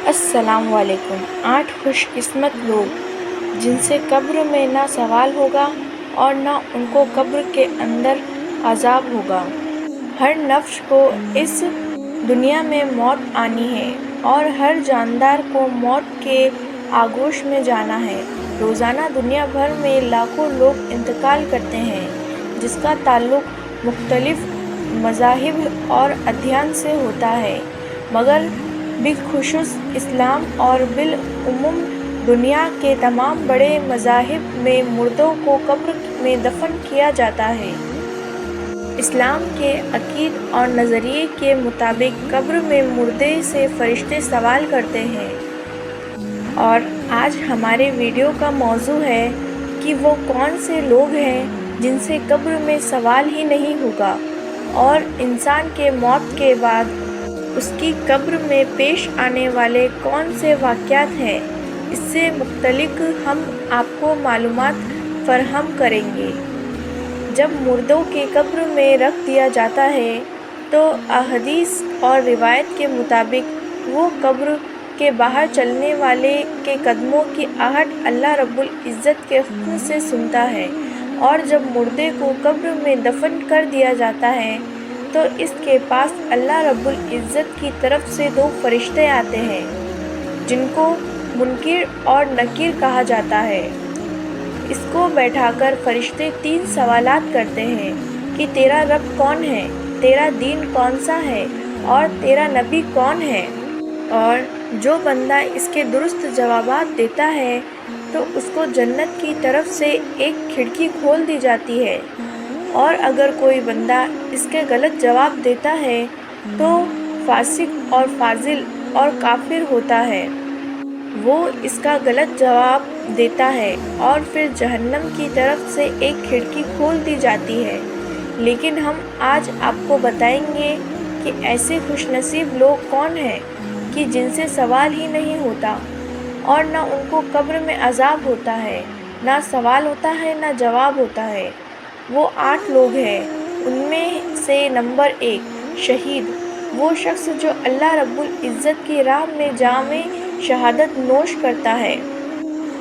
السلام علیکم۔ 8 خوش قسمت لوگ جن سے قبر میں نہ سوال ہوگا اور نہ ان کو قبر کے اندر عذاب ہوگا۔ ہر نفس کو اس دنیا میں موت آنی ہے اور ہر جاندار کو موت کے آغوش میں جانا ہے۔ روزانہ دنیا بھر میں لاکھوں لوگ انتقال کرتے ہیں جس کا تعلق مختلف مذاہب اور ادیان سے ہوتا ہے، مگر بالخصوص اسلام اور بالعموم دنیا کے تمام بڑے مذاہب میں مردوں کو قبر میں دفن کیا جاتا ہے۔ اسلام کے عقیدے اور نظریے کے مطابق قبر میں مردے سے فرشتے سوال کرتے ہیں، اور آج ہمارے ویڈیو کا موضوع ہے کہ وہ کون سے لوگ ہیں جن سے قبر میں سوال ہی نہیں ہوگا، اور انسان کے موت کے بعد اس کی قبر میں پیش آنے والے کون سے واقعات ہیں۔ اس سے متعلق ہم آپ کو معلومات فراہم کریں گے۔ جب مردوں کے قبر میں رکھ دیا جاتا ہے تو احادیث اور روایت کے مطابق وہ قبر کے باہر چلنے والے کے قدموں کی آہٹ اللہ رب العزت کے حکم سے سنتا ہے، اور جب مردے کو قبر میں دفن کر دیا جاتا ہے تو اس کے پاس اللہ رب العزت کی طرف سے 2 فرشتے آتے ہیں جن کو منکر اور نکیر کہا جاتا ہے۔ اس کو بیٹھا کر فرشتے 3 سوالات کرتے ہیں کہ تیرا رب کون ہے، تیرا دین کون سا ہے اور تیرا نبی کون ہے، اور جو بندہ اس کے درست جوابات دیتا ہے تو اس کو جنت کی طرف سے ایک کھڑکی کھول دی جاتی ہے، اور اگر کوئی بندہ اس کے غلط جواب دیتا ہے تو فاسق اور فاضل اور کافر ہوتا ہے۔ وہ اس کا غلط جواب دیتا ہے اور پھر جہنم کی طرف سے ایک کھڑکی کھول دی جاتی ہے۔ لیکن ہم آج آپ کو بتائیں گے کہ ایسے خوش نصیب لوگ کون ہیں کہ جن سے سوال ہی نہیں ہوتا اور نہ ان کو قبر میں عذاب ہوتا ہے، نہ سوال ہوتا ہے نہ جواب ہوتا ہے۔ وہ 8 لوگ ہیں۔ ان میں سے نمبر 1 شہید، وہ شخص جو اللہ رب العزت کی راہ میں جام شہادت نوش کرتا ہے۔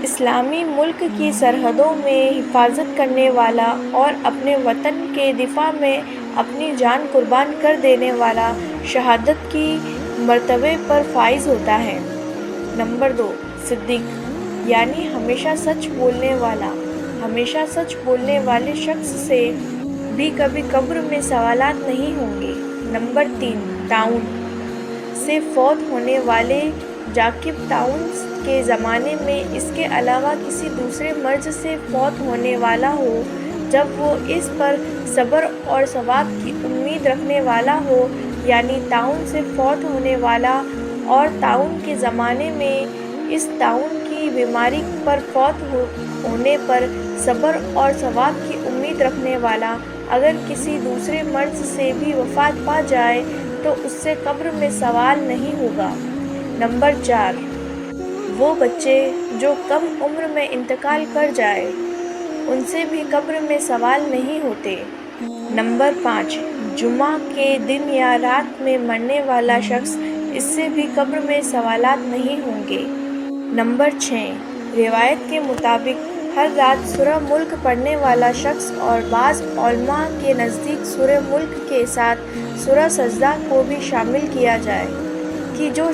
اسلامی ملک کی سرحدوں میں حفاظت کرنے والا اور اپنے وطن کے دفاع میں اپنی جان قربان کر دینے والا شہادت کی مرتبے پر فائز ہوتا ہے۔ نمبر 2 صدیق، یعنی ہمیشہ سچ بولنے والا۔ ہمیشہ سچ بولنے والے شخص سے بھی کبھی قبر میں سوالات نہیں ہوں گے۔ نمبر 3 طاعون سے فوت ہونے والے جاکب طاعون کے زمانے میں اس کے علاوہ کسی دوسرے مرض سے فوت ہونے والا ہو، جب وہ اس پر صبر اور ثواب کی امید رکھنے والا ہو، یعنی طاعون سے فوت ہونے والا اور طاعون کے زمانے میں اس طاعون کی بیماری پر فوت ہونے پر صبر اور ثواب کی امید رکھنے والا اگر کسی دوسرے مرض سے بھی وفات پا جائے تو اس سے قبر میں سوال نہیں ہوگا۔ نمبر 4 وہ بچے جو کم عمر میں انتقال کر جائے، ان سے بھی قبر میں سوال نہیں ہوتے۔ نمبر 5 جمعہ کے دن یا رات میں مرنے والا شخص، اس سے بھی قبر میں سوالات نہیں ہوں گے۔ نمبر 6 روایت کے مطابق ہر رات سورہ ملک پڑھنے والا شخص، اور بعض علماء کے نزدیک سورہ ملک کے ساتھ سورہ سجدہ کو بھی شامل کیا جائے کہ جو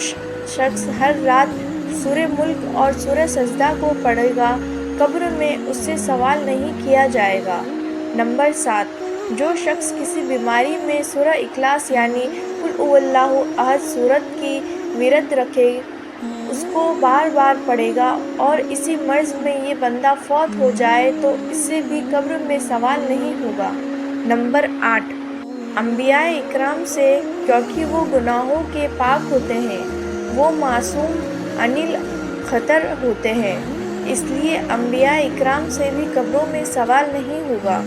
شخص ہر رات سورہ ملک اور سورہ سجدہ کو پڑھے گا قبر میں اس سے سوال نہیں کیا جائے گا۔ نمبر 7 جو شخص کسی بیماری میں سورہ اخلاص یعنی قل هو اللہ احد سورت کی ورد رکھے، اس کو بار بار پڑھے گا اور اسی مرض میں یہ بندہ فوت ہو جائے تو اس سے بھی قبر میں سوال نہیں ہوگا۔ نمبر 8 انبیاء اکرام سے، کیونکہ وہ گناہوں کے پاک ہوتے ہیں، وہ معصوم عن الخطر ہوتے ہیں، اس لیے انبیاء اکرام سے بھی قبروں میں سوال نہیں ہوگا۔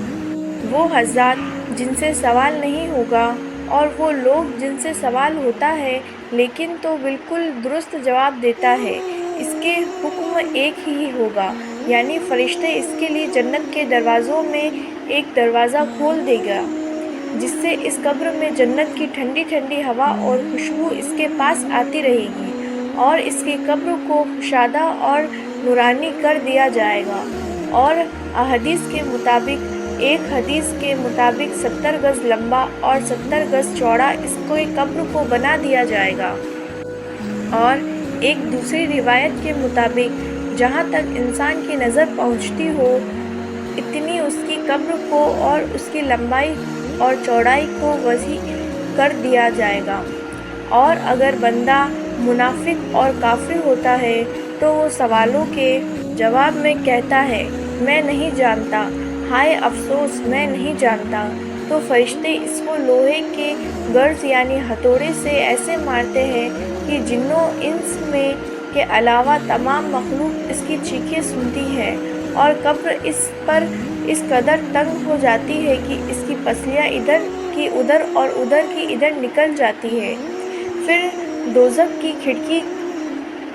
وہ حضرات جن سے سوال نہیں ہوگا اور وہ لوگ جن سے سوال ہوتا ہے لیکن تو بالکل درست جواب دیتا ہے، اس کے حکم ایک ہی ہوگا، یعنی فرشتے اس کے لیے جنت کے دروازوں میں ایک دروازہ کھول دے گا جس سے اس قبر میں جنت کی ٹھنڈی ٹھنڈی ہوا اور خوشبو اس کے پاس آتی رہے گی، اور اس کی قبر کو کشادہ اور نورانی کر دیا جائے گا، اور ایک حدیث کے مطابق 70 گز لمبا اور 70 گز چوڑا اس کو قبر کو بنا دیا جائے گا، اور ایک دوسری روایت کے مطابق جہاں تک انسان کی نظر پہنچتی ہو اتنی اس کی قبر کو اور اس کی لمبائی اور چوڑائی کو وسیع کر دیا جائے گا۔ اور اگر بندہ منافق اور کافر ہوتا ہے تو وہ سوالوں کے جواب میں کہتا ہے میں نہیں جانتا، ہائے افسوس میں نہیں جانتا، تو فرشتے اس کو لوہے کے گرز یعنی ہتھوڑے سے ایسے مارتے ہیں کہ جنوں انس میں کے علاوہ تمام مخلوق اس کی چیخیں سنتی ہے، اور قبر اس پر اس قدر تنگ ہو جاتی ہے کہ اس کی پسلیاں ادھر کی ادھر اور ادھر کی ادھر نکل جاتی ہے۔ پھر دوزخ کی کھڑکی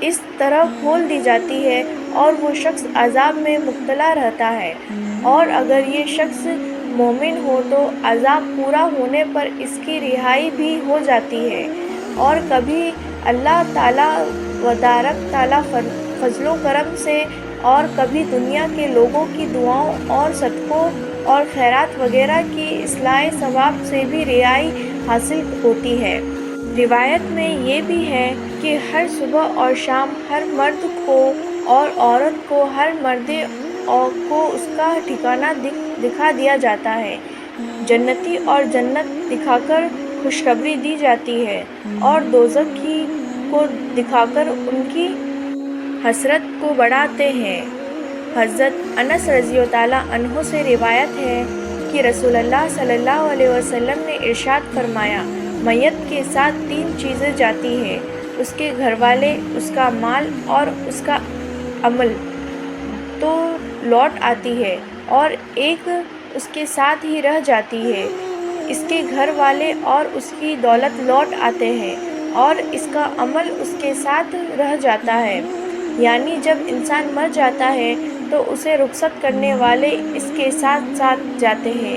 اس طرح کھول دی جاتی ہے اور وہ شخص عذاب میں مبتلا رہتا ہے، اور اگر یہ شخص مومن ہو تو عذاب پورا ہونے پر اس کی رہائی بھی ہو جاتی ہے، اور کبھی اللہ تعالیٰ تبارک تعالیٰ فضل و کرم سے اور کبھی دنیا کے لوگوں کی دعاؤں اور صدقوں اور خیرات وغیرہ کی اصلاح ثواب سے بھی رہائی حاصل ہوتی ہے۔ روایت میں یہ بھی ہے کہ ہر صبح اور شام ہر مرد کو اور عورت کو ہر مرد کو اس کا ٹھکانہ دکھا دیا جاتا ہے، جنتی اور جنت دکھا کر خوشخبری دی جاتی ہے، اور دوزخی کو دکھا کر ان کی حسرت کو بڑھاتے ہیں۔ حضرت انس رضی اللہ عنہ سے روایت ہے کہ رسول اللہ صلی اللہ علیہ وسلم نے ارشاد فرمایا میت کے ساتھ 3 چیزیں جاتی ہیں، اس کے گھر والے، اس کا مال اور اس کا عمل تو لوٹ آتی ہے، اور ایک اس کے ساتھ ہی رہ جاتی ہے، اس کے گھر والے اور اس کی دولت لوٹ آتے ہیں، اور اس کا عمل اس کے ساتھ رہ جاتا ہے۔ یعنی جب انسان مر جاتا ہے تو اسے رخصت کرنے والے اس کے ساتھ ساتھ جاتے ہیں،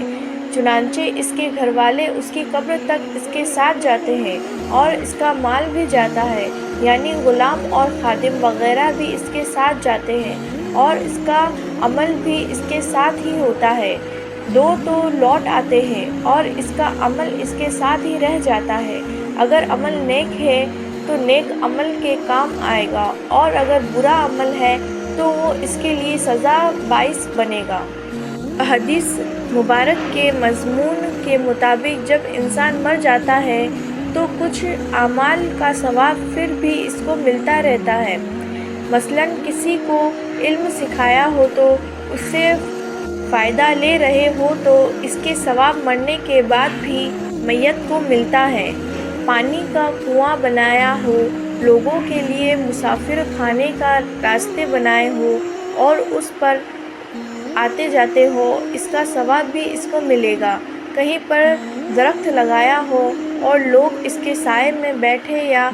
چنانچہ اس کے گھر والے اس کی قبر تک اس کے ساتھ جاتے ہیں، اور اس کا مال بھی جاتا ہے، یعنی غلام اور خادم وغیرہ بھی اس کے ساتھ جاتے ہیں، اور اس کا عمل بھی اس کے ساتھ ہی ہوتا ہے۔ 2 تو لوٹ آتے ہیں اور اس کا عمل اس کے ساتھ ہی رہ جاتا ہے۔ اگر عمل نیک ہے تو نیک عمل کے کام آئے گا، اور اگر برا عمل ہے تو وہ اس کے لیے سزا باعث بنے گا۔ حدیث مبارک کے مضمون کے مطابق جب انسان مر جاتا ہے تو کچھ اعمال کا ثواب پھر بھی اس کو ملتا رہتا ہے۔ مثلاً کسی کو علم سکھایا ہو تو اس سے فائدہ لے رہے ہو تو اس کے ثواب مرنے کے بعد بھی میت کو ملتا ہے۔ پانی کا کنواں بنایا ہو، لوگوں کے لیے مسافر خانے کا راستے بنائے ہو اور اس پر آتے جاتے ہو، اس کا ثواب بھی اس کو ملے گا۔ کہیں پر درخت لگایا ہو اور لوگ اس کے سائے میں بیٹھے یا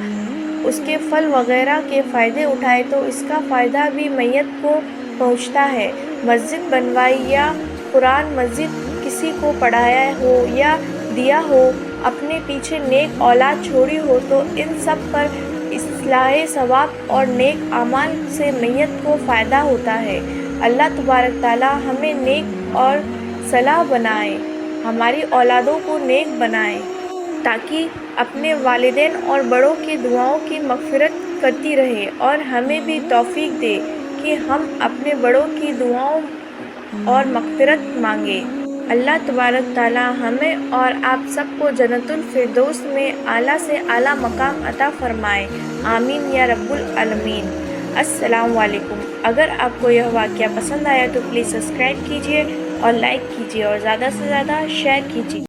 اس کے پھل وغیرہ کے فائدے اٹھائے تو اس کا فائدہ بھی میت کو پہنچتا ہے۔ مسجد بنوائی یا قرآن مجید کسی کو پڑھایا ہو یا دیا ہو، اپنے پیچھے نیک اولاد چھوڑی ہو تو ان سب پر اصلاح ثواب اور نیک اعمال سے میت کو فائدہ ہوتا ہے۔ اللہ تبارک تعالیٰ ہمیں نیک اور صالح بنائے، ہماری اولادوں کو نیک بنائے، تاکہ اپنے والدین اور بڑوں کی دعاؤں کی مغفرت کرتی رہے، اور ہمیں بھی توفیق دے کہ ہم اپنے بڑوں کی دعاؤں اور مغفرت مانگیں۔ اللہ تبارک تعالیٰ ہمیں اور آپ سب کو جنت الفردوس میں اعلیٰ سے اعلیٰ مقام عطا فرمائے، آمین یا رب العالمین۔ السلام علیکم۔ اگر آپ کو یہ واقعہ پسند آیا تو پلیز سبسکرائب کیجیے اور لائک کیجیے اور زیادہ سے زیادہ شیئر کیجیے۔